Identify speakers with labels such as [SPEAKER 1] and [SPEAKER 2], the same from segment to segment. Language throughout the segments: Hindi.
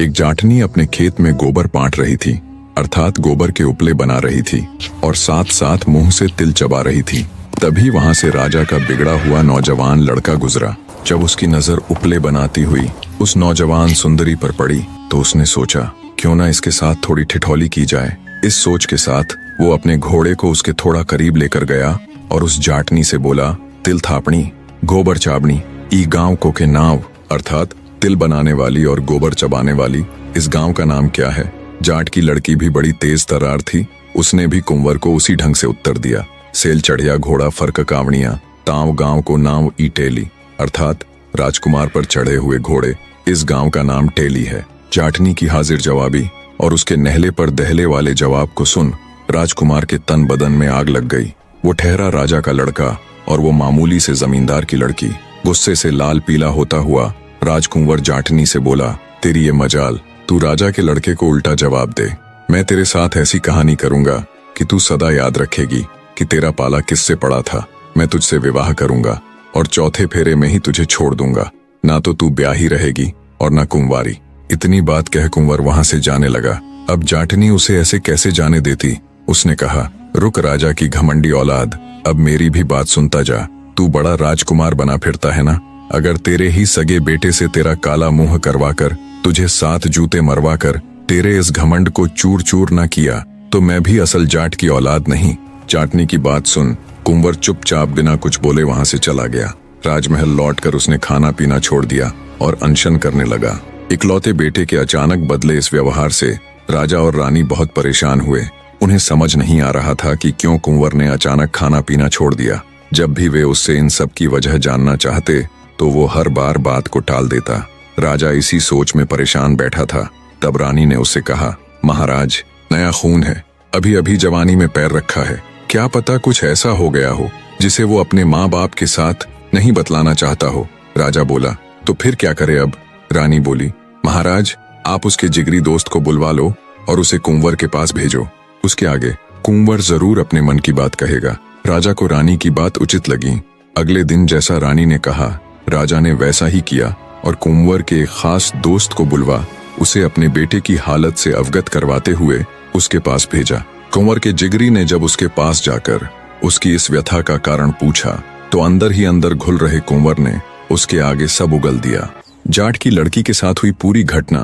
[SPEAKER 1] एक जाटनी अपने खेत में गोबर पाट रही थी, अर्थात गोबर के उपले बना रही थी और साथ साथ मुंह से तिल चबा रही थी। तभी वहां से राजा का बिगड़ा हुआ नौजवान लड़का गुजरा। जब उसकी नजर उपले बनाती हुई उस नौजवान सुंदरी पर पड़ी तो उसने सोचा, क्यों ना इसके साथ थोड़ी ठिठौली की जाए। इस सोच के साथ वो अपने घोड़े को उसके थोड़ा करीब लेकर गया और उस जाटनी से बोला, तिल थापणी गोबर चाबनी ई गांव को के नाव, अर्थात तिल बनाने वाली और गोबर चबाने वाली इस गांव का नाम क्या है। जाट की लड़की भी बड़ी तेज तर्रार थी, उसने भी कुंवर को उसी ढंग से उत्तर दिया, सेल चढ़िया घोड़ा फर्क कावड़िया ताव गांव को नाम ई टेली, अर्थात राजकुमार पर चढ़े हुए घोड़े इस गांव का नाम टेली है। जाटनी की हाजिर जवाबी और उसके नहले पर दहले वाले जवाब को सुन राजकुमार के तन बदन में आग लग गई। वो ठहरा राजा का लड़का और वो मामूली से जमींदार की लड़की। गुस्से से लाल पीला होता हुआ राजकुंवर जाटनी से बोला, तेरी ये मजाल, तू राजा के लड़के को उल्टा जवाब दे। मैं तेरे साथ ऐसी कहानी करूंगा कि तू सदा याद रखेगी कि तेरा पाला किससे पड़ा था। मैं तुझसे विवाह करूंगा और चौथे फेरे में ही तुझे छोड़ दूंगा। ना तो तू ब्याही रहेगी और ना कुंवारी। इतनी बात कह कुंवर वहां से जाने लगा। अब जाटनी उसे ऐसे कैसे जाने देती। उसने कहा, रुक राजा की घमंडी औलाद, अब मेरी भी बात सुनता जा। तू बड़ा राजकुमार बना फिरता है ना। अगर तेरे ही सगे बेटे से तेरा काला मुंह करवाकर, तुझे 7 जूते मरवाकर तेरे इस घमंड को चूर चूर ना किया तो मैं भी असल जाट की औलाद नहीं। जाटनी की बात सुन कुंवर चुपचाप बिना कुछ बोले वहां से चला गया। राजमहल लौटकर उसने खाना पीना छोड़ दिया और अनशन करने लगा। इकलौते बेटे के अचानक बदले इस व्यवहार से राजा और रानी बहुत परेशान हुए। उन्हें समझ नहीं आ रहा था कि क्यों कुंवर ने अचानक खाना पीना छोड़ दिया। जब भी वे उससे इन सब की वजह जानना चाहते तो वो हर बार बात को टाल देता। राजा इसी सोच में परेशान बैठा था। तब रानी ने उससे कहा, महाराज, नया खून है, अभी अभी जवानी में पैर रखा है, क्या पता कुछ ऐसा हो गया हो जिसे वो अपने माँ बाप के साथ नहीं बतलाना चाहता हो। राजा बोला, तो फिर क्या करे अब। रानी बोली, महाराज, आप उसके जिगरी दोस्त को बुलवा लो और उसे कुंवर के पास भेजो। उसके आगे कुंवर जरूर अपने मन की बात कहेगा। राजा को रानी की बात उचित लगी। अगले दिन जैसा रानी ने कहा राजा ने वैसा ही किया और कुंवर के एक खास दोस्त को बुलवा उसे अपने बेटे की हालत से अवगत करवाते हुए उसके पास भेजा। कुंवर के जिगरी ने जब उसके पास जाकर उसकी इस व्यथा का कारण पूछा तो अंदर ही अंदर घुल रहे कुंवर ने उसके आगे सब उगल दिया। जाट की लड़की के साथ हुई पूरी घटना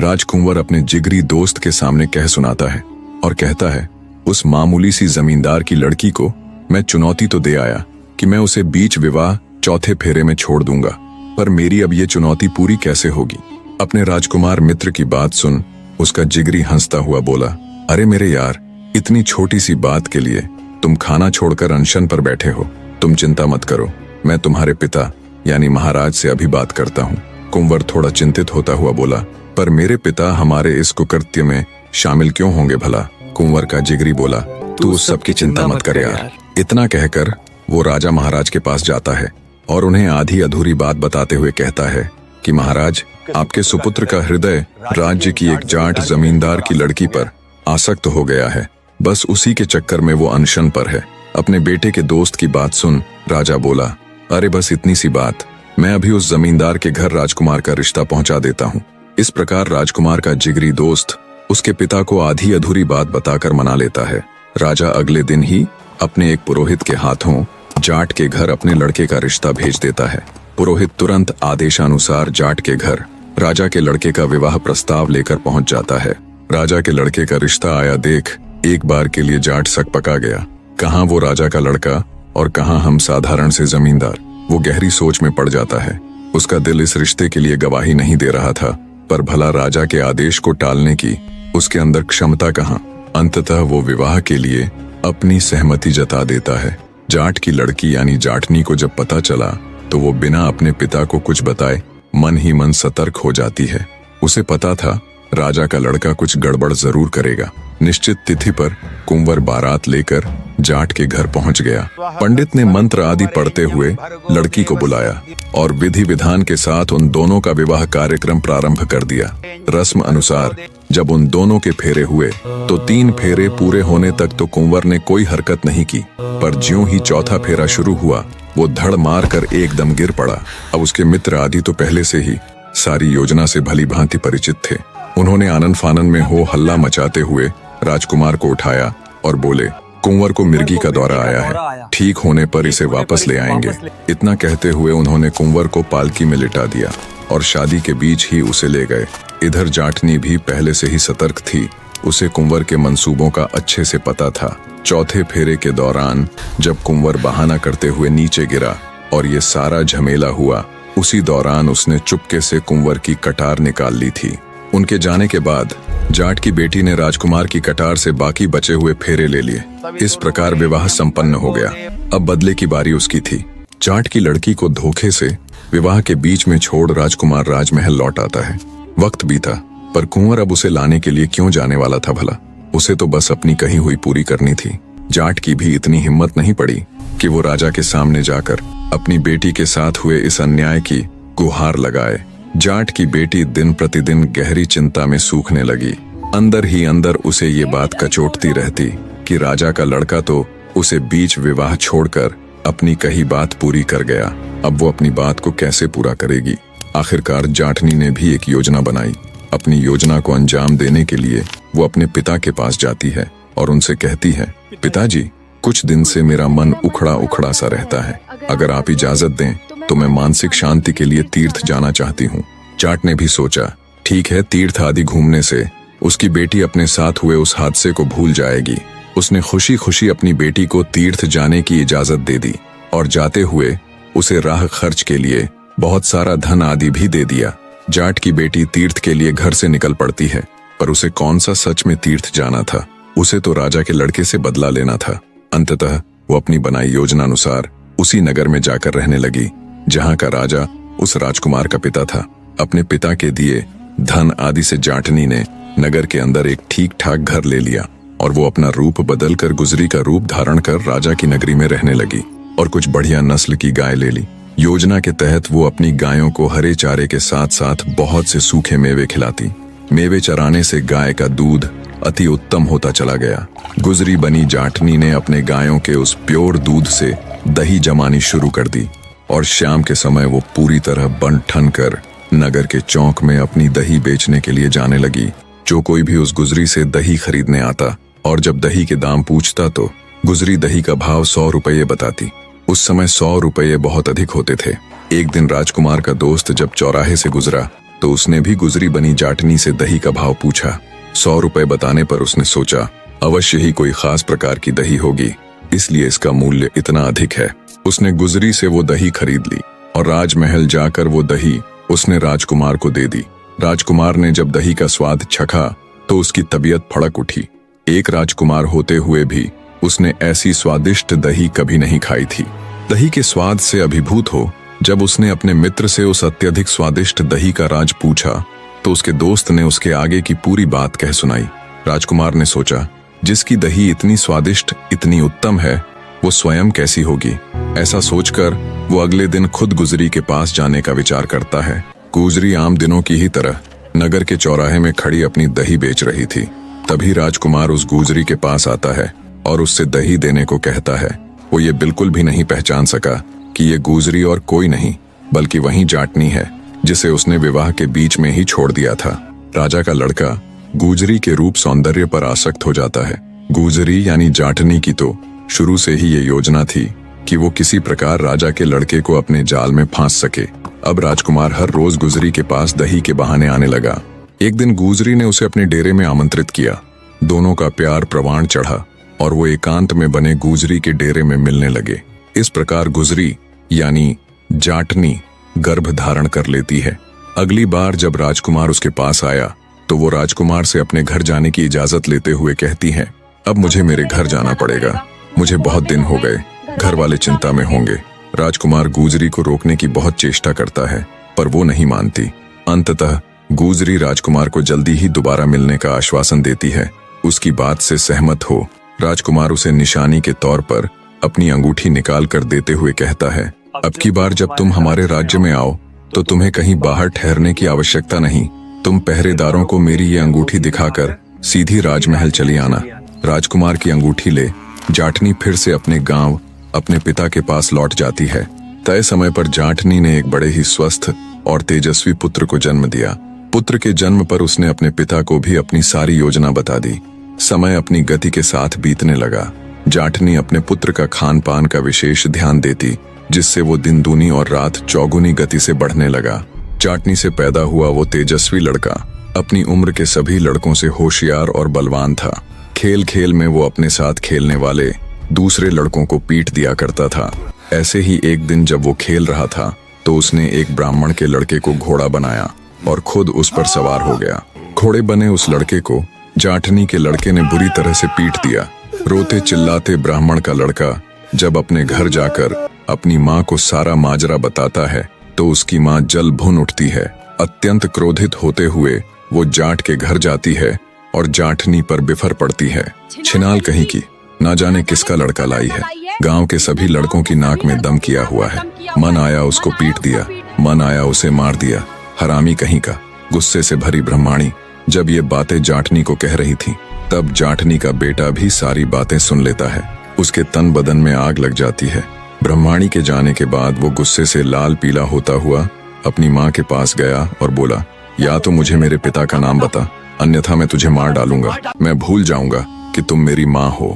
[SPEAKER 1] राजकुंवर अपने जिगरी दोस्त के सामने कह सुनाता है और कहता है, उस मामूली सी जमींदार की लड़की को मैं चुनौती तो दे आया कि मैं उसे बीच विवाह चौथे फेरे में छोड़ दूंगा, पर मेरी अब ये चुनौती पूरी कैसे होगी। अपने राजकुमार मित्र की बात सुन उसका जिगरी हंसता हुआ बोला, अरे मेरे यार, इतनी छोटी सी बात के लिए तुम खाना छोड़कर अनशन पर बैठे हो। तुम चिंता मत करो, मैं तुम्हारे पिता यानी महाराज से अभी बात करता हूँ। कुंवर थोड़ा चिंतित होता हुआ बोला, पर मेरे पिता हमारे इस कुकृत्य में शामिल क्यों होंगे भला। कुंवर का जिगरी बोला, तू उस सब की चिंता मत कर यार। इतना कहकर वो राजा महाराज के पास जाता है और उन्हें आधी अधूरी बात बताते हुए कहता है कि महाराज, आपके सुपुत्र का हृदय राज्य की एक जाट जमींदार की लड़की पर आसक्त हो गया है। बस उसी के चक्कर में वो अनशन पर है। अपने बेटे के दोस्त की बात सुन राजा बोला, अरे बस इतनी सी बात, मैं अभी उस जमींदार के घर राजकुमार का रिश्ता पहुंचा देता हूँ। इस प्रकार राजकुमार का जिगरी दोस्त उसके पिता को आधी अधूरी बात बताकर मना लेता है। राजा अगले दिन ही अपने एक पुरोहित के हाथों जाट के घर अपने लड़के का रिश्ता भेज देता है। पुरोहित तुरंत आदेशानुसार जाट के घर राजा के लड़के का विवाह प्रस्ताव लेकर पहुंच जाता है। राजा के लड़के का रिश्ता आया देख एक बार के लिए जाट सक पका गया। कहाँ वो राजा का लड़का और कहाँ हम साधारण से जमींदार। वो गहरी सोच में पड़ जाता है। उसका दिल इस रिश्ते के लिए गवाही नहीं दे रहा था, पर भला राजा के आदेश को टालने की उसके अंदर क्षमता कहाँ। अंततः वो विवाह के लिए अपनी सहमति जता देता है। जाट की लड़की यानी जाटनी को जब पता चला तो वो बिना अपने पिता को कुछ बताए मन ही मन सतर्क हो जाती है। उसे पता था राजा का लड़का कुछ गड़बड़ जरूर करेगा। निश्चित तिथि पर कुंवर बारात लेकर जाट के घर पहुंच गया। पंडित ने मंत्र आदि पढ़ते हुए लड़की को बुलाया और विधि विधान के साथ उन दोनों का विवाह कार्यक्रम प्रारंभ कर दिया। रस्म अनुसार जब उन दोनों के फेरे हुए तो 3 फेरे पूरे होने तक तो कुंवर ने कोई हरकत नहीं की, पर ज्यों ही चौथा फेरा शुरू हुआ वो धड़ मार कर एकदम गिर पड़ा। अब उसके मित्र आदि तो पहले से ही सारी योजना से भली भांति परिचित थे। उन्होंने आनन फानन में हो हल्ला मचाते हुए राजकुमार को उठाया और बोले, कुंवर को मिर्गी का दौरा आया है, ठीक होने पर इसे वापस ले आएंगे। इतना कहते हुए उन्होंने कुंवर को पालकी में लिटा दिया और शादी के बीच ही उसे ले गए। इधर जाटनी भी पहले से ही सतर्क थी। उसे कुंवर के मंसूबों का अच्छे से पता था। चौथे फेरे के दौरान जब कुंवर बहाना करते हुए नीचे गिरा और ये सारा झमेला हुआ, उसी दौरान उसने चुपके से कुंवर की कटार निकाल ली थी। उनके जाने के बाद जाट की बेटी ने राजकुमार की कटार से बाकी बचे हुए फेरे ले लिए। इस प्रकार विवाह संपन्न हो गया। अब बदले की बारी उसकी थी। जाट की लड़की को धोखे से विवाह के बीच में छोड़ राजकुमार राजमहल लौट आता है। वक्त बीता, पर कुंवर अब उसे लाने के लिए क्यों जाने वाला था भला? उसे तो बस अपनी कही हुई पूरी करनी थी। जाट की भी इतनी हिम्मत नहीं पड़ी कि वो राजा के सामने जाकर अपनी बेटी के साथ हुए इस अन्याय की गुहार लगाए। जाट की बेटी दिन प्रतिदिन गहरी चिंता में सूखने लगी। अंदर ही अंदर उसे ये बात कचोटती रहती कि राजा का लड़का तो उसे बीच विवाह छोड़कर अपनी कही बात पूरी कर गया। अब वो अपनी बात को कैसे पूरा करेगी? आखिरकार जाटनी ने भी एक योजना बनाई। अपनी योजना को अंजाम देने के लिए वो अपने पिता के पास जाती है और उनसे कहती है, पिताजी, कुछ दिन से मेरा मन उखड़ा उखड़ा सा रहता है। अगर आप इजाजत दें तो मैं मानसिक शांति के लिए तीर्थ जाना चाहती हूँ। जाट ने भी सोचा, ठीक है, तीर्थ आदि घूमने से उसकी बेटी अपने साथ हुए उस हादसे को भूल जाएगी। उसने खुशी खुशी अपनी बेटी को तीर्थ जाने की इजाजत दे दी और जाते हुए उसे राह खर्च के लिए बहुत सारा धन आदि भी दे दिया। जाट की बेटी तीर्थ के लिए घर से निकल पड़ती है, पर उसे कौन सा सच में तीर्थ जाना था? उसे तो राजा के लड़के से बदला लेना था। अंततः वो अपनी बनाई योजना अनुसार उसी नगर में जाकर रहने लगी जहां का राजा उस राजकुमार का पिता था। अपने पिता के दिए धन आदि से जाटनी ने नगर के अंदर एक ठीक ठाक घर ले लिया और वो अपना रूप बदलकर गुजरी का रूप धारण कर राजा की नगरी में रहने लगी और कुछ बढ़िया नस्ल की गाय ले ली। योजना के तहत वो अपनी गायों को हरे चारे के साथ साथ बहुत से सूखे मेवे खिलाती। मेवे चराने से गाय का दूध अति उत्तम होता चला गया। गुजरी बनी जाटनी ने अपने गायों के उस प्योर दूध से दही जमानी शुरू कर दी और शाम के समय वो पूरी तरह बन ठन कर नगर के चौक में अपनी दही बेचने के लिए जाने लगी। जो कोई भी उस गुजरी से दही खरीदने आता और जब दही के दाम पूछता तो गुजरी दही का भाव 100 रुपये बताती। उस समय 100 रुपये बहुत अधिक होते थे। एक दिन राजकुमार का दोस्त जब चौराहे से गुजरा तो उसने भी गुजरी बनी जाटनी से दही का भाव पूछा। 100 रुपये बताने पर उसने सोचा, अवश्य ही कोई खास प्रकार की दही होगी, इसलिए इसका मूल्य इतना अधिक है। उसने गुजरी से वो दही खरीद ली और राजमहल जाकर वो दही उसने राजकुमार को दे दी। राजकुमार ने जब दही का स्वाद चखा तो उसकी तबीयत फड़क उठी। एक राजकुमार होते हुए भी उसने ऐसी स्वादिष्ट दही कभी नहीं खाई थी। दही के स्वाद से अभिभूत हो जब उसने अपने मित्र से उस अत्यधिक स्वादिष्ट दही का राज पूछा तो उसके दोस्त ने उसके आगे की पूरी बात कह सुनाई। राजकुमार ने सोचा, जिसकी दही इतनी स्वादिष्ट, इतनी उत्तम है, वो स्वयं कैसी होगी? ऐसा सोचकर वो अगले दिन खुद गुजरी के पास जाने का विचार करता है। गुजरी आम दिनों की ही तरह नगर के चौराहे में खड़ी अपनी दही बेच रही थी। तभी राजकुमार उस गुजरी के पास आता है और उससे दही देने को कहता है। वो ये बिल्कुल भी नहीं पहचान सका कि ये गुजरी और कोई नहीं बल्कि वही जाटनी है जिसे उसने विवाह के बीच में ही छोड़ दिया था। राजा का लड़का गुजरी के रूप सौंदर्य पर आसक्त हो जाता है। गुजरी यानी जाटनी की तो शुरू से ही ये योजना थी कि वो किसी प्रकार राजा के लड़के को अपने जाल में फांस सके। अब राजकुमार हर रोज गुजरी के पास दही के बहाने आने लगा। एक दिन गुजरी ने उसे अपने डेरे में आमंत्रित किया। दोनों का प्यार प्रवान चढ़ा और वो एकांत में बने गुजरी के डेरे में मिलने लगे। इस प्रकार गुजरी यानी जाटनी गर्भ धारण कर लेती है। अगली बार जब राजकुमार उसके पास आया तो वो राजकुमार से अपने घर जाने की इजाजत लेते हुए कहती है, अब मुझे मेरे घर जाना पड़ेगा, मुझे बहुत दिन हो गए, घर वाले चिंता में होंगे। राजकुमार गुजरी को रोकने की बहुत चेष्टा करता है पर वो नहीं मानती। अंततः गुजरी राजकुमार को जल्दी ही दोबारा मिलने का आश्वासन देती है। उसकी बात से सहमत हो राजकुमार उसे निशानी के तौर पर अपनी अंगूठी निकाल कर देते हुए कहता है, अब की बार जब तुम हमारे राज्य में आओ तो तुम्हें कहीं बाहर ठहरने की आवश्यकता नहीं। तुम पहरेदारों को मेरी ये अंगूठी दिखाकर सीधी राजमहल चली आना। राजकुमार की अंगूठी ले जाटनी फिर से अपने गांव अपने पिता के पास लौट जाती है। तय समय पर जाटनी ने एक बड़े ही स्वस्थ और तेजस्वी पुत्र को जन्म दिया। पुत्र के जन्म पर उसने अपने पिता को भी अपनी सारी योजना बता दी। समय अपनी गति के साथ बीतने लगा। जाटनी अपने पुत्र का खान पान का विशेष ध्यान देती, जिससे वो दिन दूनी और रात चौगुनी गति से बढ़ने लगा। जाटनी से पैदा हुआ वो तेजस्वी लड़का अपनी उम्र के सभी लड़कों से होशियार और बलवान था। खेल खेल में वो अपने साथ खेलने वाले दूसरे लड़कों को पीट दिया करता था। ऐसे ही एक दिन जब वो खेल रहा था तो उसने एक ब्राह्मण के लड़के को घोड़ा बनाया और खुद उस पर सवार हो गया। घोड़े बने उस लड़के को जाटनी के लड़के ने बुरी तरह से पीट दिया। रोते चिल्लाते ब्राह्मण का लड़का जब अपने घर जाकर अपनी माँ को सारा माजरा बताता है तो उसकी माँ जल भुन उठती है। अत्यंत क्रोधित होते हुए वो जाट के घर जाती है और जाटनी पर बिफर पड़ती है। छिनाल कहीं की, ना जाने किसका लड़का लाई है। गांव के सभी लड़कों की नाक में दम किया हुआ है। मन आया उसको पीट दिया, मन आया उसे मार दिया। हरामी कहीं का। गुस्से से भरी ब्रह्माणी जब ये बातें जाटनी को कह रही थी, तब जाटनी का बेटा भी सारी बातें सुन लेता है। उसके तन बदन में आग लग जाती है। ब्रह्माणी के जाने के बाद वो गुस्से से लाल पीला होता हुआ अपनी माँ के पास गया और बोला, या तो मुझे मेरे पिता का नाम बता, अन्यथा मैं तुझे मार डालूंगा। मैं भूल जाऊंगा कि तुम मेरी माँ हो।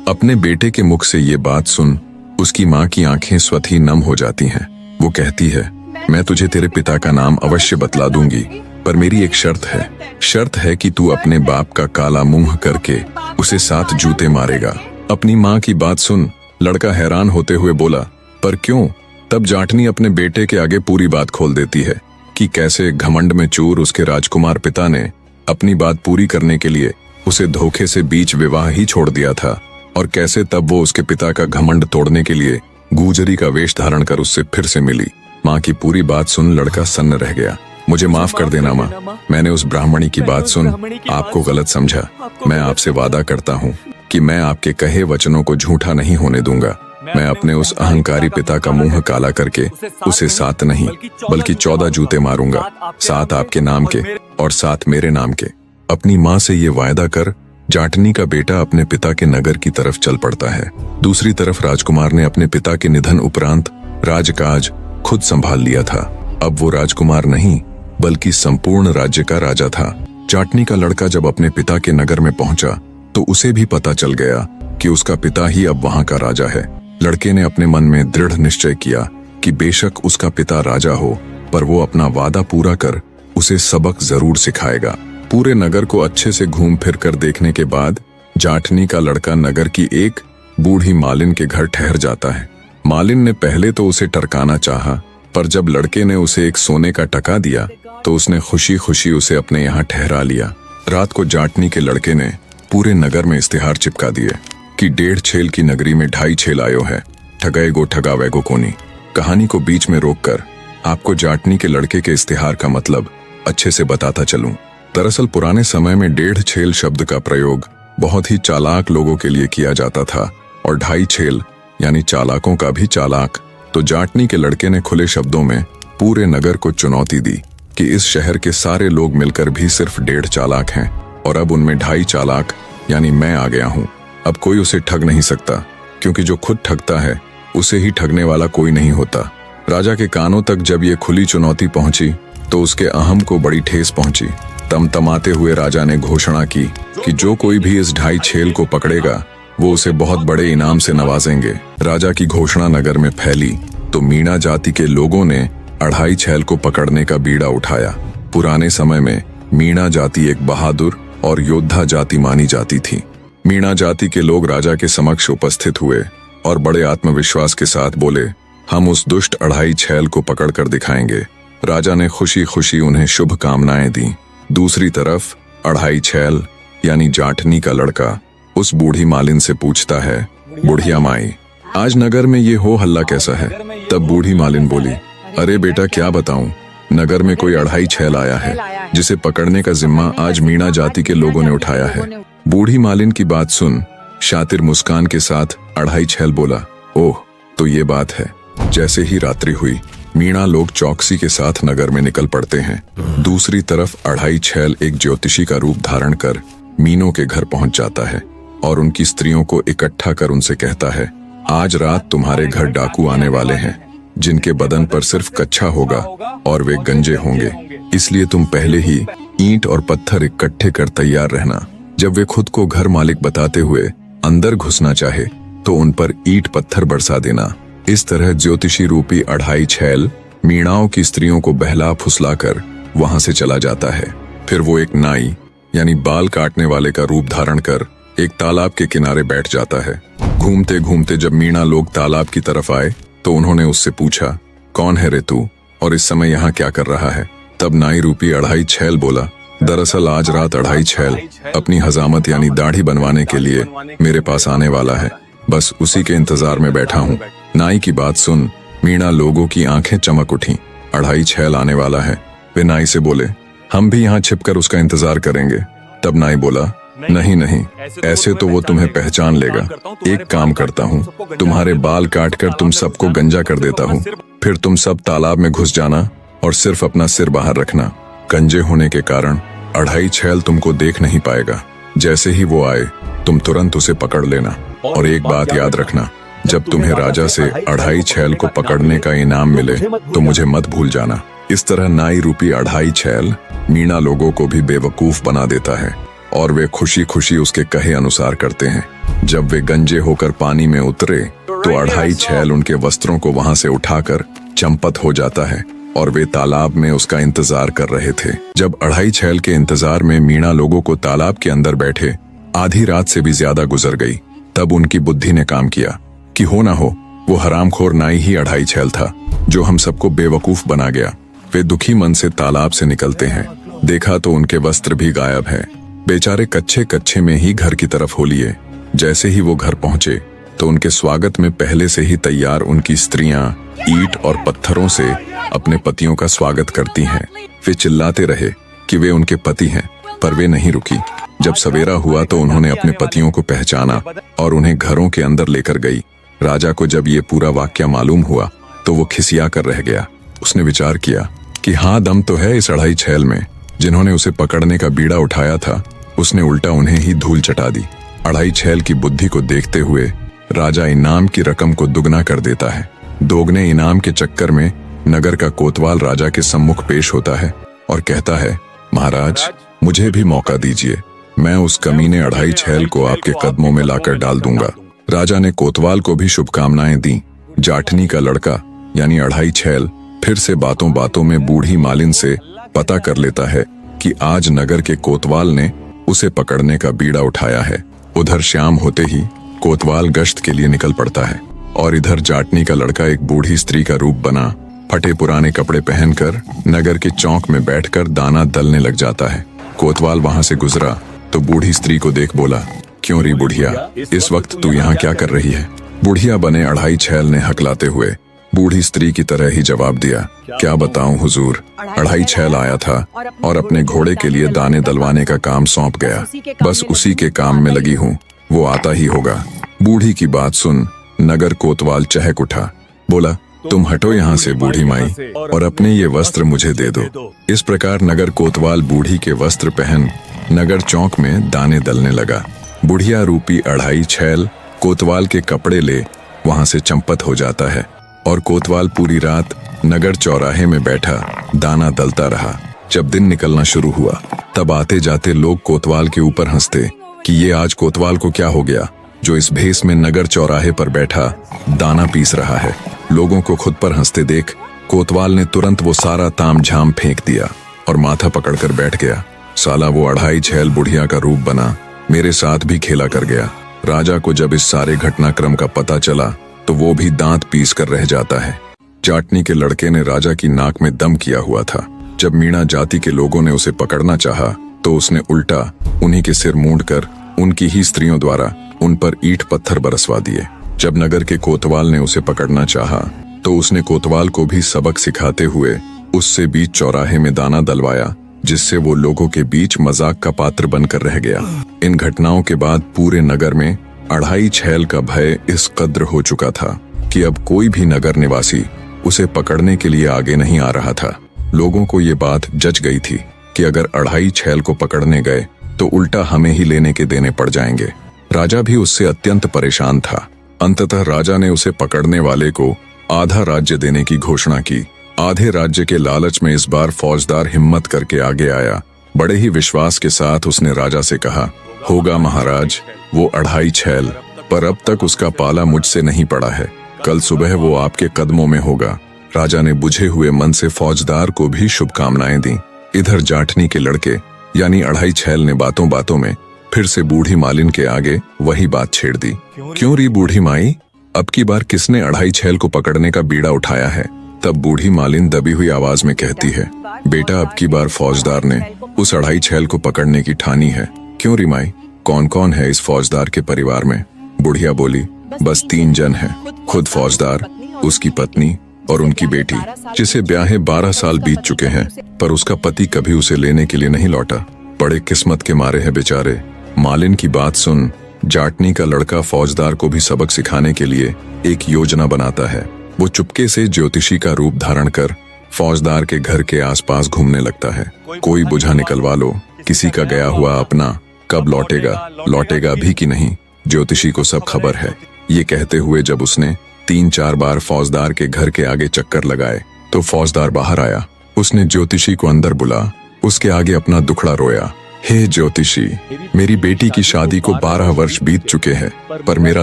[SPEAKER 1] अपने बेटे के मुख से ये बात सुन उसकी माँ की आंखें स्वतः ही नम हो जाती हैं। वो कहती है, मैं तुझे तेरे पिता का नाम अवश्य बतला दूंगी, पर मेरी एक शर्त है कि तू अपने बाप का काला मुंह करके उसे 7 जूते मारेगा। अपनी माँ की बात सुन लड़का हैरान होते हुए बोला, पर क्यों? तब जाटनी अपने बेटे के आगे पूरी बात खोल देती है कि कैसे घमंड में चूर उसके राजकुमार पिता ने अपनी बात पूरी करने के लिए उसे धोखे से बीच विवाह ही छोड़ दिया था, और कैसे तब वो उसके पिता का घमंड तोड़ने के लिए गुजरी का वेश धारण कर उससे फिर से मिली। माँ की पूरी बात सुन लड़का सन्न रह गया। मुझे माफ कर देना माँ, मैंने उस ब्राह्मणी की बात सुन आपको गलत समझा। मैं आपसे वादा करता हूँ कि मैं आपके कहे वचनों को झूठा नहीं होने दूंगा। मैं अपने उस अहंकारी पिता का मुंह काला करके उसे 7 नहीं बल्कि 14 जूते मारूंगा, 7 आपके नाम के और 7 मेरे नाम के। अपनी माँ से ये वायदा कर जाटनी का बेटा अपने पिता के नगर की तरफ चल पड़ता है। दूसरी तरफ राजकुमार ने अपने पिता के निधन उपरांत राजकाज खुद संभाल लिया था। अब वो राजकुमार नहीं बल्कि संपूर्ण राज्य का राजा था। जाटनी का लड़का जब अपने पिता के नगर में पहुंचा तो उसे भी पता चल गया कि उसका पिता ही अब वहां का राजा है। लड़के ने अपने मन में दृढ़ निश्चय किया कि बेशक उसका पिता राजा हो, पर वो अपना वादा पूरा कर उसे सबक जरूर सिखाएगा। पूरे नगर को अच्छे से घूम फिर कर देखने के बाद जाटनी का लड़का नगर की एक बूढ़ी मालिन के घर ठहर जाता है। मालिन ने पहले तो उसे टरकाना चाहा, पर जब लड़के ने उसे एक सोने का टका दिया तो उसने खुशी खुशी उसे अपने यहाँ ठहरा लिया। रात को जाटनी के लड़के ने पूरे नगर में इश्तिहार चिपका दिए कि 1.5 छेल की नगरी में 2.5 छेल आयो है, ठगाए गो ठगावे गो कोनी। कहानी को बीच में रोककर आपको जाटनी के लड़के के इश्तिहार का मतलब अच्छे से बताता चलूं। दरअसल पुराने समय में 1.5 छेल शब्द का प्रयोग बहुत ही चालाक लोगों के लिए किया जाता था, और 2.5 छेल यानी चालाकों का भी चालाक। तो जाटनी के लड़के ने खुले शब्दों में पूरे नगर को चुनौती दी कि इस शहर के सारे लोग मिलकर भी सिर्फ 1.5 चालाक हैं, और अब उनमें 2.5 चालाक यानी मैं आ गया हूँ। अब कोई उसे ठग नहीं सकता, क्योंकि जो खुद ठगता है उसे ही ठगने वाला कोई नहीं होता। राजा के कानों तक जब ये खुली चुनौती पहुंची तो उसके अहम को बड़ी ठेस पहुंची। तमतमाते हुए राजा ने घोषणा की कि जो कोई भी इस 2.5 छेल को पकड़ेगा वो उसे बहुत बड़े इनाम से नवाजेंगे। राजा की घोषणा नगर में फैली तो मीणा जाति के लोगों ने 2.5 छेल को पकड़ने का बीड़ा उठाया। पुराने समय में मीणा जाति एक बहादुर और योद्धा जाति मानी जाती थी। मीणा जाति के लोग राजा के समक्ष उपस्थित हुए और बड़े आत्मविश्वास के साथ बोले, हम उस दुष्ट 2.5 छेल को पकड़ कर दिखाएंगे। राजा ने खुशी खुशी उन्हें शुभ कामनाएं दी। दूसरी तरफ 2.5 छेल यानी जाटनी का लड़का उस बूढ़ी मालिन से पूछता है, बुढ़िया माई, आज नगर में ये हो हल्ला कैसा है? तब बूढ़ी मालिन बोली, अरे बेटा क्या बताऊं, नगर में कोई 2.5 छेल आया है जिसे पकड़ने का जिम्मा आज मीणा जाति के लोगों ने उठाया है। बूढ़ी मालिन की बात सुन शातिर मुस्कान के साथ 2.5 छेल बोला, ओह तो ये बात है। जैसे ही रात्रि हुई मीणा लोग चौकसी के साथ नगर में निकल पड़ते हैं। दूसरी तरफ 2.5 छेल एक ज्योतिषी का रूप धारण कर मीनों के घर पहुंच जाता है और उनकी स्त्रियों को इकट्ठा कर उनसे कहता है, आज रात तुम्हारे घर डाकू आने वाले हैं जिनके बदन पर सिर्फ कच्छा होगा और वे गंजे होंगे। इसलिए तुम पहले ही ईंट और पत्थर इकट्ठे कर तैयार रहना। जब वे खुद को घर मालिक बताते हुए अंदर घुसना चाहे तो उन पर ईंट पत्थर बरसा देना। इस तरह ज्योतिषी रूपी अढ़ाई छैल मीणाओं की स्त्रियों को बहला फुसलाकर वहां से चला जाता है। फिर वो एक नाई यानी बाल काटने वाले का रूप धारण कर एक तालाब के किनारे बैठ जाता है। घूमते घूमते जब मीणा लोग तालाब की तरफ आए तो उन्होंने उससे पूछा, कौन है रे तू और इस समय यहाँ क्या कर रहा है? तब नाई रूपी अढ़ाई छैल बोला, दरअसल आज रात अढ़ाई छैल अपनी हजामत यानी दाढ़ी बनवाने के लिए मेरे पास आने वाला है, बस उसी के इंतजार में बैठा हूँ। नाई की बात सुन मीणा लोगों की आंखें चमक उठी। अढ़ाई छैल आने वाला है। वे नाई से बोले, हम भी यहाँ छिपकर उसका इंतजार करेंगे। तब नाई बोला, नहीं नहीं, ऐसे तो वो तुम्हें पहचान लेगा। एक काम करता हूँ, तुम्हारे बाल काटकर तुम सबको गंजा कर देता हूँ, फिर तुम सब तालाब में घुस जाना और सिर्फ अपना सिर बाहर रखना। गंजे होने के कारण अढ़ाई छैल तुमको देख नहीं पाएगा। जैसे ही वो आए तुम तुरंत उसे पकड़ लेना। और एक बात याद रखना, जब तुम्हें राजा से अढ़ाई छैल को पकड़ने का इनाम मिले तो मुझे मत भूल जाना। इस तरह नाई रूपी अढ़ाई छैल मीणा लोगों को भी बेवकूफ बना देता है और वे खुशी खुशी उसके कहे अनुसार करते हैं। जब वे गंजे होकर पानी में उतरे तो अढ़ाई छैल उनके वस्त्रों को वहां से उठाकर चंपत हो जाता है और वे तालाब में उसका इंतजार कर रहे थे। जब अढ़ाई छैल के इंतजार में मीणा लोगों को तालाब के अंदर बैठे आधी रात से भी ज्यादा गुजर गई, तब उनकी बुद्धि ने काम किया कि हो ना हो वो हरामखोर नाई ही अढ़ाई छैल था जो हम सबको बेवकूफ बना गया। वे दुखी मन से तालाब से निकलते हैं। देखा तो उनके वस्त्र भी गायब हैं। बेचारे कच्चे कच्चे में ही घर की तरफ हो लिए। जैसे ही वो घर पहुंचे तो उनके स्वागत में पहले से ही तैयार उनकी स्त्रियां ईंट और पत्थरों से अपने पतियों का स्वागत करती हैं। वे चिल्लाते रहे कि वे उनके पति हैं, पर वे नहीं रुकी। जब सवेरा हुआ तो उन्होंने अपने पतियों को पहचाना और उन्हें घरों के अंदर लेकर गई। राजा को जब ये पूरा वाक्या मालूम हुआ तो वो खिसिया कर रह गया। उसने विचार किया कि हाँ, दम तो है इस अढ़ाई छैल में। जिन्होंने उसे पकड़ने का बीड़ा उठाया था उसने उल्टा उन्हें ही धूल चटा दी। अढ़ाई छैल की बुद्धि को देखते हुए राजा इनाम की रकम को दुगना कर देता है। दोगुने इनाम के चक्कर में नगर का कोतवाल राजा के सम्मुख पेश होता है और कहता है, महाराज मुझे भी मौका दीजिए, मैं उस कमीने अढ़ाई छैल को आपके कदमों में लाकर डाल दूंगा। राजा ने कोतवाल को भी शुभकामनाएं दी। जाठनी का लड़का यानी अढ़ाई छैल फिर से बातों बातों में बूढ़ी मालिन से पता कर लेता है कि आज नगर के कोतवाल ने उसे पकड़ने का बीड़ा उठाया है। उधर शाम होते ही कोतवाल गश्त के लिए निकल पड़ता है और इधर जाटनी का लड़का एक बूढ़ी स्त्री का रूप बना फटे पुराने कपड़े पहनकर नगर के चौक में बैठकर दाना दलने लग जाता है। कोतवाल वहां से गुजरा तो बूढ़ी स्त्री को देख बोला, क्यों री बुढ़िया, इस वक्त तू यहाँ क्या कर रही है? बुढ़िया बने अढ़ाई छैल ने हकलाते हुए बूढ़ी स्त्री की तरह ही जवाब दिया, क्या बताऊं हुजूर, अढ़ाई छैल आया था और अपने घोड़े के लिए दाने दलवाने का काम सौंप गया, बस उसी के काम में लगी हूँ, वो आता ही होगा। बूढ़ी की बात सुन नगर कोतवाल चहक उठा, बोला, तुम हटो यहाँ से बूढ़ी माई और अपने ये वस्त्र मुझे दे दो। इस प्रकार नगर कोतवाल बूढ़ी के वस्त्र पहन नगर चौक में दाने दलने लगा। बुढ़िया रूपी अढ़ाई छैल कोतवाल के कपड़े ले वहां से चंपत हो जाता है और कोतवाल पूरी रात नगर चौराहे में बैठा दाना दलता रहा। जब दिन निकलना शुरू हुआ तब आते जाते लोग कोतवाल के ऊपर हंसते कि ये आज कोतवाल को क्या हो गया जो इस भेष में नगर चौराहे पर बैठा दाना पीस रहा है। लोगों को खुद पर हंसते देख कोतवाल ने तुरंत वो सारा ताम झाम फेंक दिया और माथा पकड़कर बैठ गया। साला वो अढ़ाई छैल बुढ़िया का रूप बना मेरे साथ भी खेला कर गया। राजा को जब इस सारे घटनाक्रम का पता चला तो वो भी दांत पीस कर रह जाता है। जाटनी के लड़के ने राजा की नाक में दम किया हुआ था। जब मीणा जाति के लोगों ने उसे पकड़ना चाहा तो उसने उल्टा उन्हीं के सिर मूंडकर उनकी ही स्त्रियों द्वारा उन पर ईंट पत्थर बरसवा दिए। जब नगर के कोतवाल ने उसे पकड़ना चाहा तो उसने कोतवाल को भी सबक सिखाते हुए उससे बीच चौराहे में दाना दलवाया, जिससे वो लोगों के बीच मजाक का पात्र बनकर रह गया। इन घटनाओं के बाद पूरे नगर में अढ़ाई छैल का भय इस कद्र हो चुका था कि अब कोई भी नगर निवासी उसे पकड़ने के लिए आगे नहीं आ रहा था। लोगों को ये बात जच गई थी कि अगर अढ़ाई छैल को पकड़ने गए तो उल्टा हमें ही लेने के देने पड़ जाएंगे। राजा भी उससे अत्यंत परेशान था। अंततः राजा ने उसे पकड़ने वाले को आधा राज्य देने की घोषणा की। आधे राज्य के लालच में इस बार फौजदार हिम्मत करके आगे आया। बड़े ही विश्वास के साथ उसने राजा से कहा, होगा महाराज, वो 2.5 छैल, पर अब तक उसका पाला मुझसे नहीं पड़ा है। कल सुबह वो आपके कदमों में होगा। राजा ने बुझे हुए मन से फौजदार को भी शुभकामनाएं दी। इधर जाटनी के लड़के यानी 2.5 छैल ने बातों बातों में फिर से बूढ़ी मालिन के आगे वही बात छेड़ दी। क्यों री बूढ़ी माई, अब की बार किसने 2.5 छैल को पकड़ने का बीड़ा उठाया है? तब बूढ़ी मालिन दबी हुई आवाज में कहती है, बेटा अब की बार फौजदार ने उस 2.5 छैल को पकड़ने की ठानी है। क्यों री माई, कौन कौन है इस फौजदार के परिवार में? बुढ़िया बोली, बस 3 जन हैं, खुद फौजदार, उसकी पत्नी और उनकी बेटी, जिसे ब्याहे 12 साल बीत चुके हैं, पर उसका पति कभी उसे लेने के लिए नहीं लौटा। बड़े किस्मत के मारे हैं बेचारे। मालिन की बात सुन जाटनी का लड़का फौजदार को भी सबक सिखाने के लिए एक योजना बनाता है। वो चुपके से ज्योतिषी का रूप धारण कर फौजदार के घर के आसपास घूमने लगता है। कोई बुझा निकलवा लो, किसी का गया हुआ अपना कब लौटेगा भी कि नहीं, ज्योतिषी को सब खबर है। ये कहते हुए जब उसने 3-4 बार फौजदार के घर के आगे चक्कर लगाए तो फौजदार बाहर आया। उसने ज्योतिषी को अंदर बुला उसके आगे अपना दुखड़ा रोया। हे ज्योतिषी, मेरी बेटी की शादी को 12 वर्ष बीत चुके हैं, पर मेरा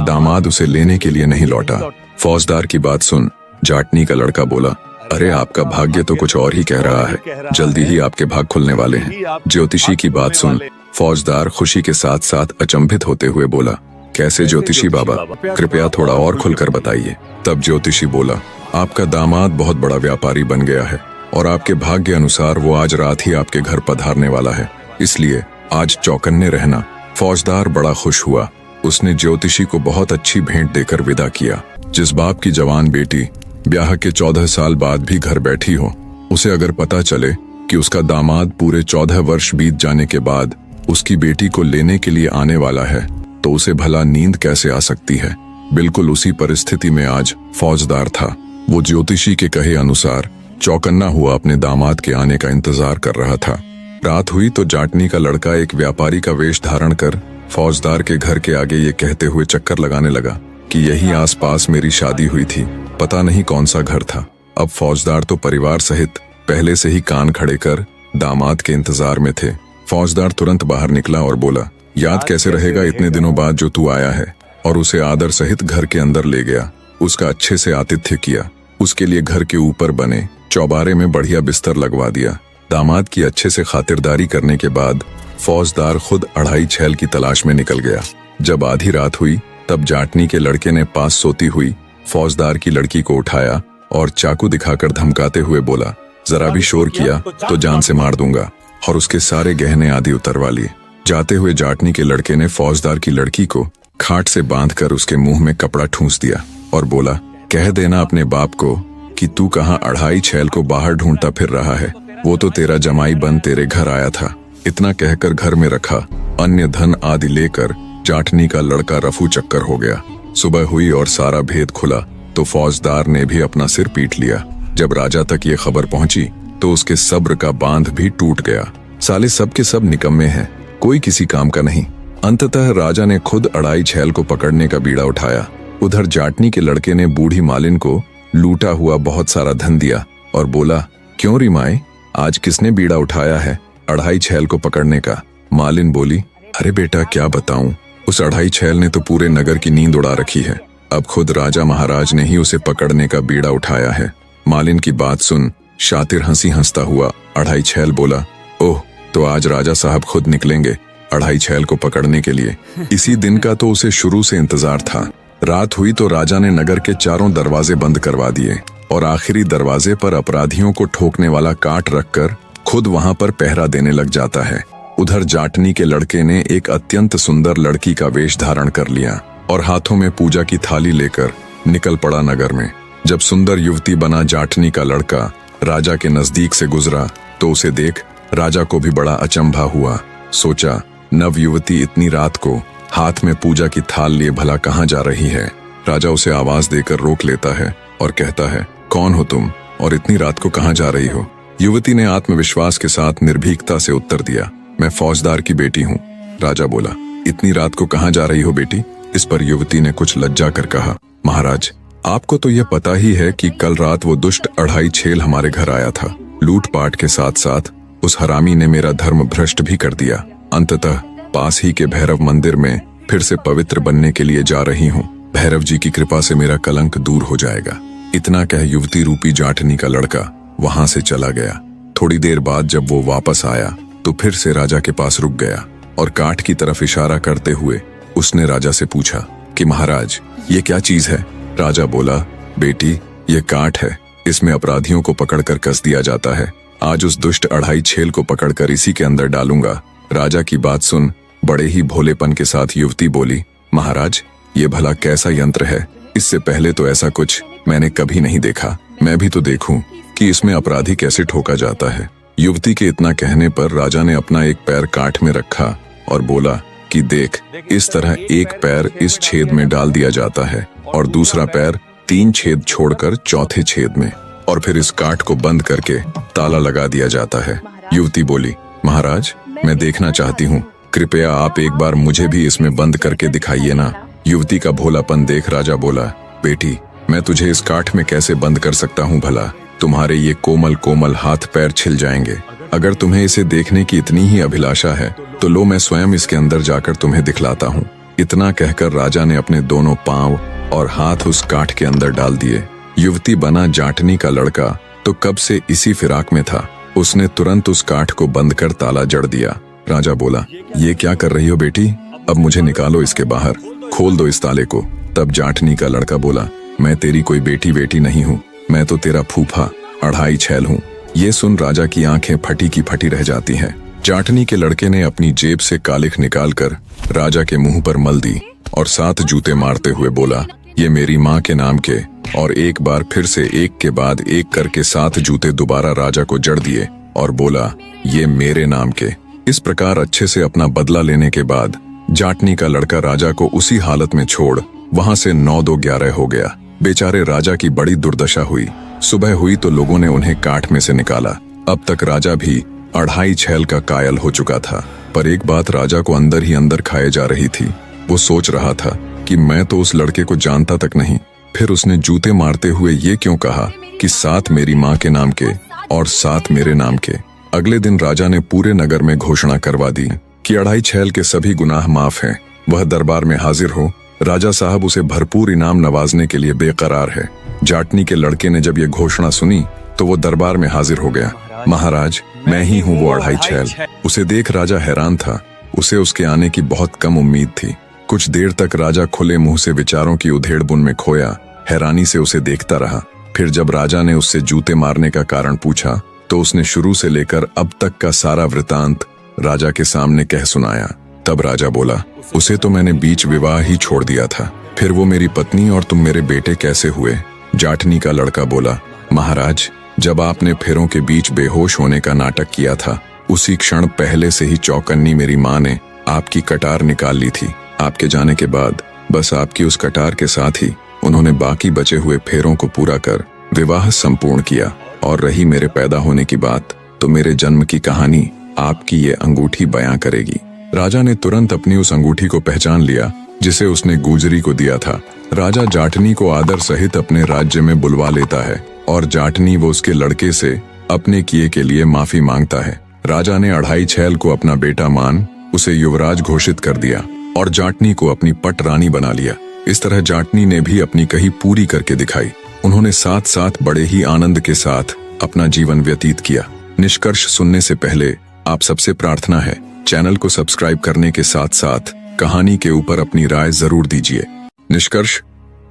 [SPEAKER 1] दामाद उसे लेने के लिए नहीं लौटा। फौजदार की बात सुन जाटनी का लड़का बोला, अरे आपका भाग्य तो कुछ और ही कह रहा है, जल्दी ही आपके भाग खुलने वाले हैं। ज्योतिषी की बात सुन फौजदार खुशी के साथ साथ अचंभित होते हुए बोला, कैसे ज्योतिषी बाबा, कृपया थोड़ा और खुलकर बताइए। तब ज्योतिषी बोला, आपका दामाद बहुत बड़ा व्यापारी बन गया है और आपके भाग्य अनुसार वो आज रात ही आपके घर पधारने वाला है, इसलिए आज चौकन्ने रहना। फौजदार बड़ा खुश हुआ। उसने ज्योतिषी को बहुत अच्छी भेंट देकर विदा किया। जिस बाप की जवान बेटी ब्याह के 14 साल बाद भी घर बैठी हो, उसे अगर पता चले कि उसका दामाद पूरे 14 वर्ष बीत जाने के बाद उसकी बेटी को लेने के लिए आने वाला है, तो उसे भला नींद कैसे आ सकती है। बिल्कुल उसी परिस्थिति में आज फौजदार था। वो ज्योतिषी के कहे अनुसार चौकन्ना हुआ अपने दामाद के आने का इंतजार कर रहा था। रात हुई तो जाटनी का लड़का एक व्यापारी का वेश धारण कर फौजदार के घर के आगे ये कहते हुए चक्कर लगाने लगा कि यही आसपास मेरी शादी हुई थी, पता नहीं कौन सा घर था। अब फौजदार तो परिवार सहित पहले से ही कान खड़े कर दामाद के इंतजार में थे। फौजदार तुरंत बाहर निकला और बोला, याद कैसे रहेगा इतने दिनों बाद जो तू आया है, और उसे आदर सहित घर के अंदर ले गया। उसका अच्छे से आतिथ्य किया, उसके लिए घर के ऊपर बने चौबारे में बढ़िया बिस्तर लगवा दिया। दामाद की अच्छे से खातिरदारी करने के बाद फौजदार खुद 2.5 छैल की तलाश में निकल गया। जब आधी रात हुई तब जाटनी के लड़के ने पास सोती हुई फौजदार की लड़की को उठाया और चाकू दिखाकर धमकाते हुए बोला, जरा भी शोर किया तो जान से मार दूंगा, और उसके सारे गहने आदि उतरवा लिए। जाते हुए जाटनी के लड़के ने फौजदार की लड़की को खाट से बांधकर उसके मुंह में कपड़ा ठूंस दिया और बोला, कह देना अपने बाप को कि तू कहाँ 2.5 छैल को बाहर ढूंढता फिर रहा है, वो तो तेरा जमाई बन तेरे घर आया था। इतना कहकर घर में रखा अन्य धन आदि लेकर जाटनी का लड़का रफू चक्कर हो गया। सुबह हुई और सारा भेद खुला तो फौजदार ने भी अपना सिर पीट लिया। जब राजा तक ये खबर पहुंची तो उसके सब्र का बांध भी टूट गया। साले सब के सब निकम्मे हैं, कोई किसी काम का नहीं। अंततः राजा ने खुद 2.5 छैल को पकड़ने का बीड़ा उठाया। उधर जाटनी के लड़के ने बूढ़ी मालिन को लूटा हुआ बहुत सारा धन दिया और बोला, क्यों री माए, आज किसने बीड़ा उठाया है 2.5 छैल को पकड़ने का? मालिन बोली, अरे बेटा क्या बताऊं, उस 2.5 छैल ने तो पूरे नगर की नींद उड़ा रखी है। अब खुद राजा महाराज ने ही उसे पकड़ने का बीड़ा उठाया है। मालिन की बात सुन शातिर हंसी हंसता हुआ 2.5 छैल बोला, ओह, तो आज राजा साहब खुद निकलेंगे 2.5 छैल को पकड़ने के लिए। इसी दिन का तो उसे शुरू से इंतजार था। रात हुई तो राजा ने नगर के चारों दरवाजे बंद करवा दिए और आखिरी दरवाजे पर अपराधियों को ठोकने वाला काट रखकर खुद वहां पर पहरा देने लग जाता है। उधर जाटनी के लड़के ने एक अत्यंत सुंदर लड़की का वेश धारण कर लिया और हाथों में पूजा की थाली लेकर निकल पड़ा नगर में। जब सुंदर युवती बना जाटनी का लड़का राजा के नजदीक से गुजरा तो उसे देख राजा को भी बड़ा अचंभा हुआ। सोचा, नव युवती इतनी रात को हाथ में पूजा की थाल लिए भला कहाँ जा रही है। राजा उसे आवाज देकर रोक लेता है और कहता है, कौन हो तुम और इतनी रात को कहाँ जा रही हो? युवती ने आत्मविश्वास के साथ निर्भीकता से उत्तर दिया, मैं फौजदार की बेटी हूँ। राजा बोला, इतनी रात को कहाँ जा रही हो बेटी? इस पर युवती ने कुछ लज्जा कर कहा, महाराज आपको तो यह पता ही है कि कल रात वो दुष्ट अढ़ाई छेल हमारे घर आया था। लूटपाट के साथ साथ उस हरामी ने मेरा धर्म भ्रष्ट भी कर दिया। अंततः पास ही के भैरव मंदिर में फिर से पवित्र बनने के लिए जा रही हूँ। भैरव जी की कृपा से मेरा कलंक दूर हो जाएगा। इतना कह युवती रूपी जाटनी का लड़का वहां से चला गया। थोड़ी देर बाद जब वो वापस आया तो फिर से राजा के पास रुक गया और काठ की तरफ इशारा करते हुए उसने राजा से पूछा कि महाराज ये क्या चीज है। राजा बोला, बेटी ये काठ है, इसमें अपराधियों को पकड़कर कस दिया जाता है। आज उस दुष्ट अढ़ाई छेल को पकड़कर इसी के अंदर डालूंगा। राजा की बात सुन बड़े ही भोलेपन के साथ युवती बोली, महाराज ये भला कैसा यंत्र है? इससे पहले तो ऐसा कुछ मैंने कभी नहीं देखा। मैं भी तो देखूं कि इसमें अपराधी कैसे ठोका जाता है। युवती के इतना कहने पर राजा ने अपना एक पैर काठ में रखा और बोला कि देख, इस तरह एक पैर इस छेद में डाल दिया जाता है और दूसरा पैर 3 छेद छोड़कर चौथे छेद में, और फिर इस काठ को बंद करके ताला लगा दिया जाता है। युवती बोली, महाराज मैं देखना चाहती हूँ, कृपया आप एक बार मुझे भी इसमें बंद करके दिखाइए ना। युवती का भोलापन देख राजा बोला, बेटी मैं तुझे इस काठ में कैसे बंद कर सकता हूँ भला? तुम्हारे ये कोमल कोमल हाथ पैर छिल जाएंगे। अगर तुम्हें इसे देखने की इतनी ही अभिलाषा है तो लो मैं स्वयं इसके अंदर जाकर तुम्हें दिखलाता हूँ। इतना कहकर राजा ने अपने दोनों पांव और हाथ उस काठ के अंदर डाल दिए। युवती बना जाटनी का लड़का तो कब से इसी फिराक में था। उसने तुरंत उस काठ को बंद कर ताला जड़ दिया। राजा बोला, ये क्या कर रही हो बेटी? अब मुझे निकालो इसके बाहर, खोल दो इस ताले को। तब जाटनी का लड़का बोला, मैं तेरी कोई बेटी नहीं हूँ, मैं तो तेरा फूफा अढ़ाई छेल हूँ। ये सुन राजा की आंखें फटी की फटी रह जाती हैं। जाटनी के लड़के ने अपनी जेब से कालिख निकालकर राजा के मुंह पर मल दी और 7 जूते मारते हुए बोला, ये मेरी माँ के नाम के। और एक बार फिर से एक के बाद एक करके 7 जूते दोबारा राजा को जड़ दिए और बोला, ये मेरे नाम के। इस प्रकार अच्छे से अपना बदला लेने के बाद जाटनी का लड़का राजा को उसी हालत में छोड़ वहां से 9-2-11 हो गया। बेचारे राजा की बड़ी दुर्दशा हुई। सुबह हुई तो लोगों ने उन्हें काठ में से निकाला। अब तक राजा भी अढ़ाई छेल का कायल हो चुका था, पर एक बात राजा को अंदर ही अंदर खाए जा रही थी। वो सोच रहा था कि मैं तो उस लड़के को जानता तक नहीं, फिर उसने जूते मारते हुए ये क्यों कहा कि 7 मेरी माँ के नाम के और 7 मेरे नाम के। अगले दिन राजा ने पूरे नगर में घोषणा करवा दी कि अढ़ाई छेल के सभी गुनाह माफ हैं। वह दरबार में हाजिर हो। राजा साहब उसे भरपूर इनाम नवाजने के लिए बेकरार है। जाटनी के लड़के ने जब ये घोषणा सुनी तो वो दरबार में हाजिर हो गया। महाराज मैं ही हूँ वो अढ़ाई छेल। उसे देख राजा हैरान था। उसे उसके आने की बहुत कम उम्मीद थी। कुछ देर तक राजा खुले मुंह से विचारों की उधेड़-बुन में खोया हैरानी से उसे देखता रहा। फिर जब राजा ने उससे जूते मारने का कारण पूछा तो उसने शुरू से लेकर अब तक का सारा वृतांत राजा के सामने कह सुनाया। तब राजा बोला, उसे तो मैंने बीच विवाह ही छोड़ दिया था, फिर वो मेरी पत्नी और तुम मेरे बेटे कैसे हुए? जाटनी का लड़का बोला, महाराज जब आपने फेरों के बीच बेहोश होने का नाटक किया था उसी क्षण पहले से ही चौकन्नी मेरी माँ ने आपकी कटार निकाल ली थी। आपके जाने के बाद बस आपकी उस कटार के साथ ही उन्होंने बाकी बचे हुए फेरों को पूरा कर विवाह संपूर्ण किया। और रही मेरे पैदा होने की बात तो मेरे जन्म की कहानी आपकी ये अंगूठी बयां करेगी। राजा ने तुरंत अपनी उस अंगूठी को पहचान लिया जिसे उसने गुजरी को दिया था। राजा जाटनी को आदर सहित अपने राज्य में बुलवा लेता है और जाटनी वो उसके लड़के से अपने किए के लिए माफी मांगता है। राजा ने अढ़ाई छेल को अपना बेटा मान उसे युवराज घोषित कर दिया और जाटनी को अपनी पट रानी बना लिया। इस तरह जाटनी ने भी अपनी कही पूरी करके दिखाई। उन्होंने साथ साथ बड़े ही आनंद के साथ अपना जीवन व्यतीत किया। निष्कर्ष सुनने से पहले आप सबसे प्रार्थना है, चैनल को सब्सक्राइब करने के साथ साथ कहानी के ऊपर अपनी राय जरूर दीजिए। निष्कर्ष,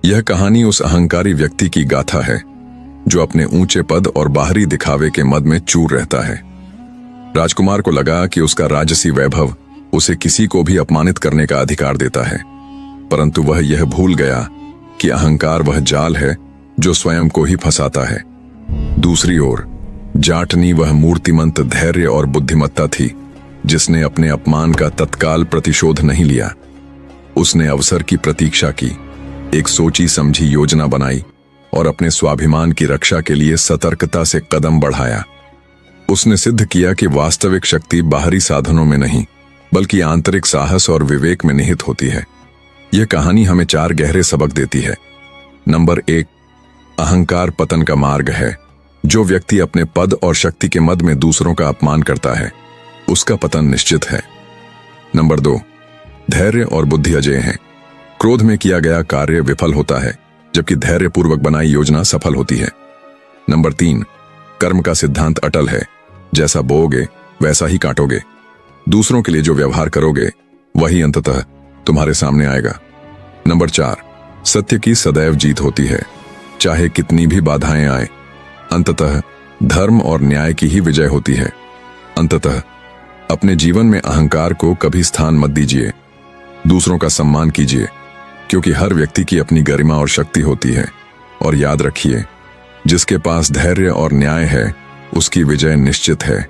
[SPEAKER 1] यह कहानी उस अहंकारी व्यक्ति की गाथा है जो अपने ऊंचे पद और बाहरी दिखावे के मद में चूर रहता है। राजकुमार को लगा कि उसका राजसी वैभव उसे किसी को भी अपमानित करने का अधिकार देता है, परंतु वह यह भूल गया कि अहंकार वह जाल है जो स्वयं को ही फंसाता है। दूसरी ओर जाटनी वह मूर्तिमंत धैर्य और बुद्धिमत्ता थी जिसने अपने अपमान का तत्काल प्रतिशोध नहीं लिया। उसने अवसर की प्रतीक्षा की, एक सोची समझी योजना बनाई और अपने स्वाभिमान की रक्षा के लिए सतर्कता से कदम बढ़ाया। उसने सिद्ध किया कि वास्तविक शक्ति बाहरी साधनों में नहीं बल्कि आंतरिक साहस और विवेक में निहित होती है। यह कहानी हमें 4 गहरे सबक देती है। नंबर 1, अहंकार पतन का मार्ग है। जो व्यक्ति अपने पद और शक्ति के मद में दूसरों का अपमान करता है, उसका पतन निश्चित है। नंबर 2, धैर्य और बुद्धि अजेय हैं। क्रोध में किया गया कार्य विफल होता है, जबकि धैर्यपूर्वक बनाई योजना सफल होती है। नंबर 3, कर्म का सिद्धांत अटल है। जैसा बोओगे वैसा ही काटोगे। दूसरों के लिए जो व्यवहार करोगे वही अंततः तुम्हारे सामने आएगा। नंबर 4, सत्य की सदैव जीत होती है। चाहे कितनी भी बाधाएं आए, अंततः धर्म और न्याय की ही विजय होती है। अंततः अपने जीवन में अहंकार को कभी स्थान मत दीजिए। दूसरों का सम्मान कीजिए, क्योंकि हर व्यक्ति की अपनी गरिमा और शक्ति होती है। और याद रखिए, जिसके पास धैर्य और न्याय है, उसकी विजय निश्चित है।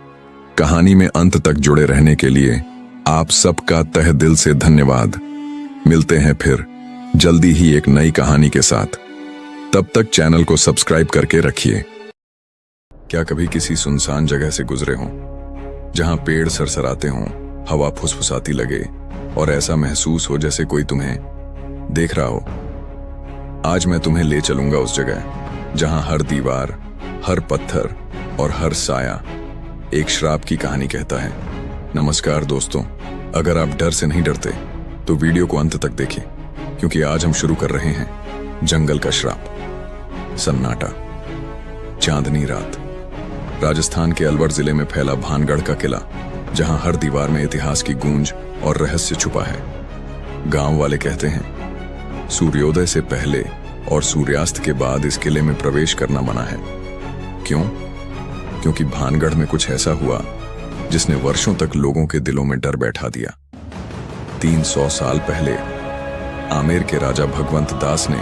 [SPEAKER 1] कहानी में अंत तक जुड़े रहने के लिए आप सबका तहे दिल से धन्यवाद। मिलते हैं फिर जल्दी ही एक नई कहानी के साथ। तब तक चैनल को सब्सक्राइब करके रखिए। क्या कभी किसी सुनसान जगह से गुजरे हों, जहां पेड़ सरसराते हों, हवा फुसफुसाती लगे और ऐसा महसूस हो जैसे कोई तुम्हें देख रहा हो? आज मैं तुम्हें ले चलूंगा उस जगह जहां हर दीवार, हर पत्थर और हर साया एक श्राप की कहानी कहता है। नमस्कार दोस्तों, अगर आप डर से नहीं डरते तो वीडियो को अंत तक देखें, क्योंकि आज हम शुरू कर रहे हैं जंगल का श्राप। सन्नाटा, चांदनी रात, राजस्थान के अलवर जिले में फैला भानगढ़ का किला, जहां हर दीवार में इतिहास की गूंज और रहस्य छुपा है। गांव वाले कहते हैं सूर्योदय से पहले और सूर्यास्त के बाद इस किले में प्रवेश करना मना है। क्यों? क्योंकि भानगढ़ में कुछ ऐसा हुआ जिसने वर्षों तक लोगों के दिलों में डर बैठा दिया। 300 साल पहले आमेर के राजा भगवंत दास ने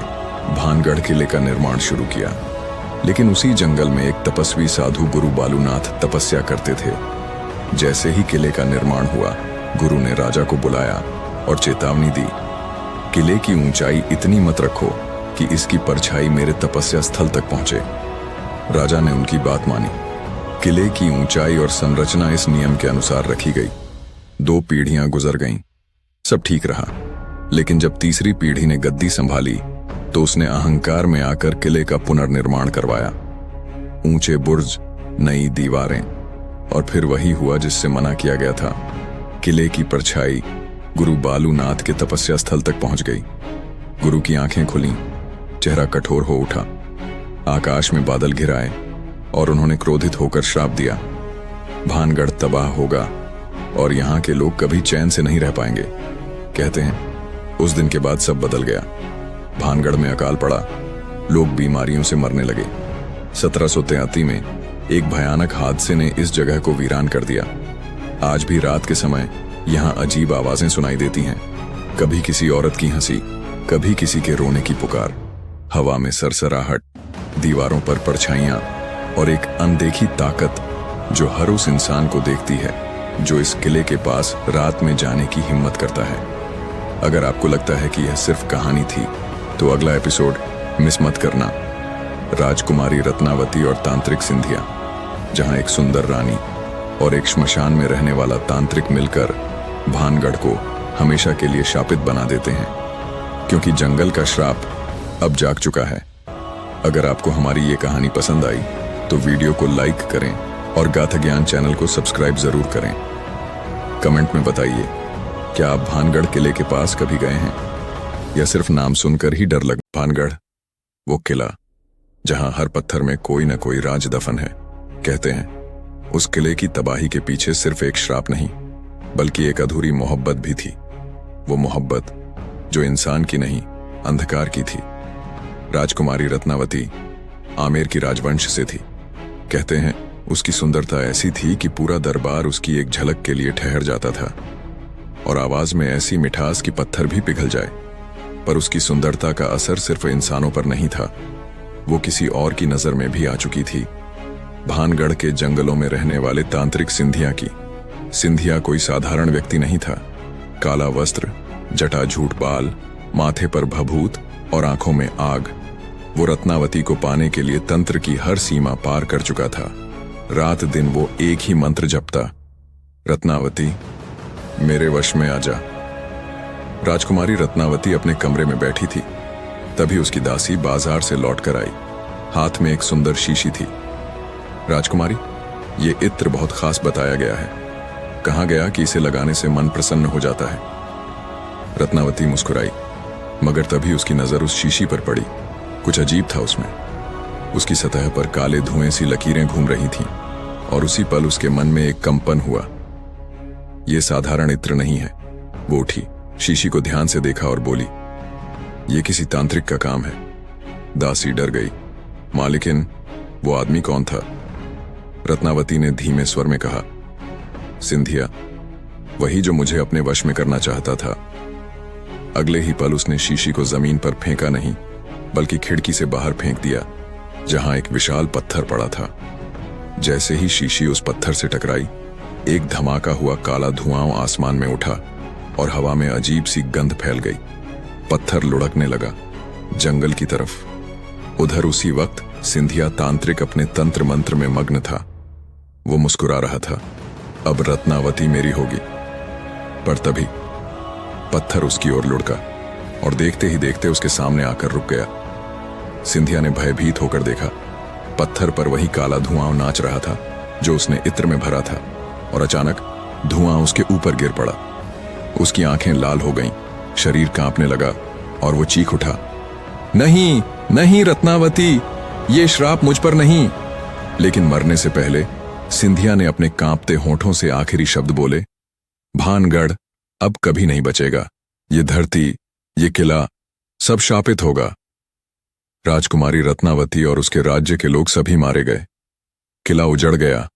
[SPEAKER 1] भानगढ़ किले का निर्माण शुरू किया, लेकिन उसी जंगल में एक तपस्वी साधु गुरु बालूनाथ तपस्या करते थे। जैसे ही किले का निर्माण हुआ, गुरु ने राजा को बुलाया और चेतावनी दी, किले की ऊंचाई इतनी मत रखो कि इसकी परछाई मेरे तपस्या स्थल तक पहुंचे। राजा ने उनकी बात मानी। किले की ऊंचाई और संरचना इस नियम के अनुसार रखी गई। 2 पीढ़ियां गुजर गईं, सब ठीक रहा। लेकिन जब तीसरी पीढ़ी ने गद्दी संभाली तो उसने अहंकार में आकर किले का पुनर्निर्माण करवाया। ऊंचे बुर्ज, नई दीवारें, और फिर वही हुआ जिससे मना किया गया था। किले की परछाई गुरु बालूनाथ के तपस्या स्थल तक पहुंच गई। गुरु की आंखें खुलीं, चेहरा कठोर हो उठा। आकाश में बादल घिर आए और उन्होंने क्रोधित होकर श्राप दिया, भानगढ़ तबाह होगा और यहाँ के लोग कभी चैन से नहीं रह पाएंगे। कहते हैं उस दिन के बाद सब बदल गया। भानगढ़ में अकाल पड़ा, लोग बीमारियों से मरने लगे। 1733 में एक भयानक हादसे ने इस जगह को वीरान कर दिया। आज भी रात के समय यहाँ अजीब आवाजें सुनाई देती हैं। कभी किसी औरत की हंसी, कभी किसी के रोने की पुकार। हवा में सरसराहट, दीवारों पर परछाइयां और एक अनदेखी ताकत जो हर उस इंसान को देखती है जो इस किले के पास रात में जाने की हिम्मत करता है। अगर आपको लगता है कि यह सिर्फ कहानी थी, तो अगला एपिसोड मिस मत करना। राजकुमारी रत्नावती और तांत्रिक सिंधिया, जहां एक सुंदर रानी और एक श्मशान में रहने वाला तांत्रिक मिलकर भानगढ़ को हमेशा के लिए शापित बना देते हैं, क्योंकि जंगल का श्राप अब जाग चुका है। अगर आपको हमारी ये कहानी पसंद आई तो वीडियो को लाइक करें और गाथा ज्ञान चैनल को सब्सक्राइब जरूर करें। कमेंट में बताइए, क्या आप भानगढ़ किले के पास कभी गए हैं या सिर्फ नाम सुनकर ही डर लगा? भानगढ़, वो किला जहां हर पत्थर में कोई न कोई राज दफन है। कहते हैं उस किले की तबाही के पीछे सिर्फ एक श्राप नहीं, बल्कि एक अधूरी मोहब्बत भी थी। वो मोहब्बत जो इंसान की नहीं, अंधकार की थी। राजकुमारी रत्नावती आमेर की राजवंश से थी। कहते हैं उसकी सुंदरता ऐसी थी कि पूरा दरबार उसकी एक झलक के लिए ठहर जाता था, और आवाज में ऐसी मिठास कि पत्थर भी पिघल जाए। पर उसकी सुंदरता का असर सिर्फ इंसानों पर नहीं था, वो किसी और की नजर में भी आ चुकी थी। भानगढ़ के जंगलों में रहने वाले तांत्रिक सिंधिया की। सिंधिया कोई साधारण व्यक्ति नहीं था। काला वस्त्र, जटा झूठ बाल, माथे पर भभूत और आंखों में आग, वो रत्नावती को पाने के लिए तंत्र की हर सीमा पार कर चुका था। रात दिन वो एक ही मंत्र जपता, रत्नावती मेरे वश में आजा। राजकुमारी रत्नावती अपने कमरे में बैठी थी। तभी उसकी दासी बाजार से लौटकर आई। हाथ में एक सुंदर शीशी थी। राजकुमारी, ये इत्र बहुत खास बताया गया है। कहा गया कि इसे लगाने से मन प्रसन्न हो जाता है। रत्नावती मुस्कुराई, मगर तभी उसकी नजर उस शीशी पर पड़ी। कुछ अजीब था उसमें। उसकी सतह पर काले धुएं सी लकीरें घूम रही थीं और उसी पल उसके मन में एक कंपन हुआ। यह साधारण इत्र नहीं है। वो उठी, शीशी को ध्यान से देखा और बोली, यह किसी तांत्रिक का काम है। दासी डर गई। मालिकिन, वो आदमी कौन था? रत्नावती ने धीमे स्वर में कहा, सिंधिया, वही जो मुझे अपने वश में करना चाहता था। अगले ही पल उसने शीशी को जमीन पर फेंका नहीं, बल्कि खिड़की से बाहर फेंक दिया, जहां एक विशाल पत्थर पड़ा था। जैसे ही शीशी उस पत्थर से टकराई, एक धमाका हुआ काला धुआं आसमान में उठा और हवा में अजीब सी गंध फैल गई। पत्थर लुढ़कने लगा, जंगल की तरफ। उधर उसी वक्त सिंधिया तांत्रिक अपने तंत्र मंत्र में मग्न था। वो मुस्कुरा रहा था, अब रत्नावती मेरी होगी। पर तभी पत्थर उसकी ओर लुढ़का और देखते ही देखते उसके सामने आकर रुक गया। सिंधिया ने भयभीत होकर देखा। पत्थर पर वही काला धुआं नाच रहा था जो उसने इत्र में भरा था, और अचानक धुआं उसके ऊपर गिर पड़ा। उसकी आंखें लाल हो गईं, शरीर कांपने लगा और वो चीख उठा, नहीं नहीं रत्नावती, ये श्राप मुझ पर नहीं। लेकिन मरने से पहले सिंधिया ने अपने कांपते होठों से आखिरी शब्द बोले, भानगढ़ अब कभी नहीं बचेगा। ये धरती, ये किला, सब शापित होगा। राजकुमारी रत्नावती और उसके राज्य के लोग सभी मारे गए। किला उजड़ गया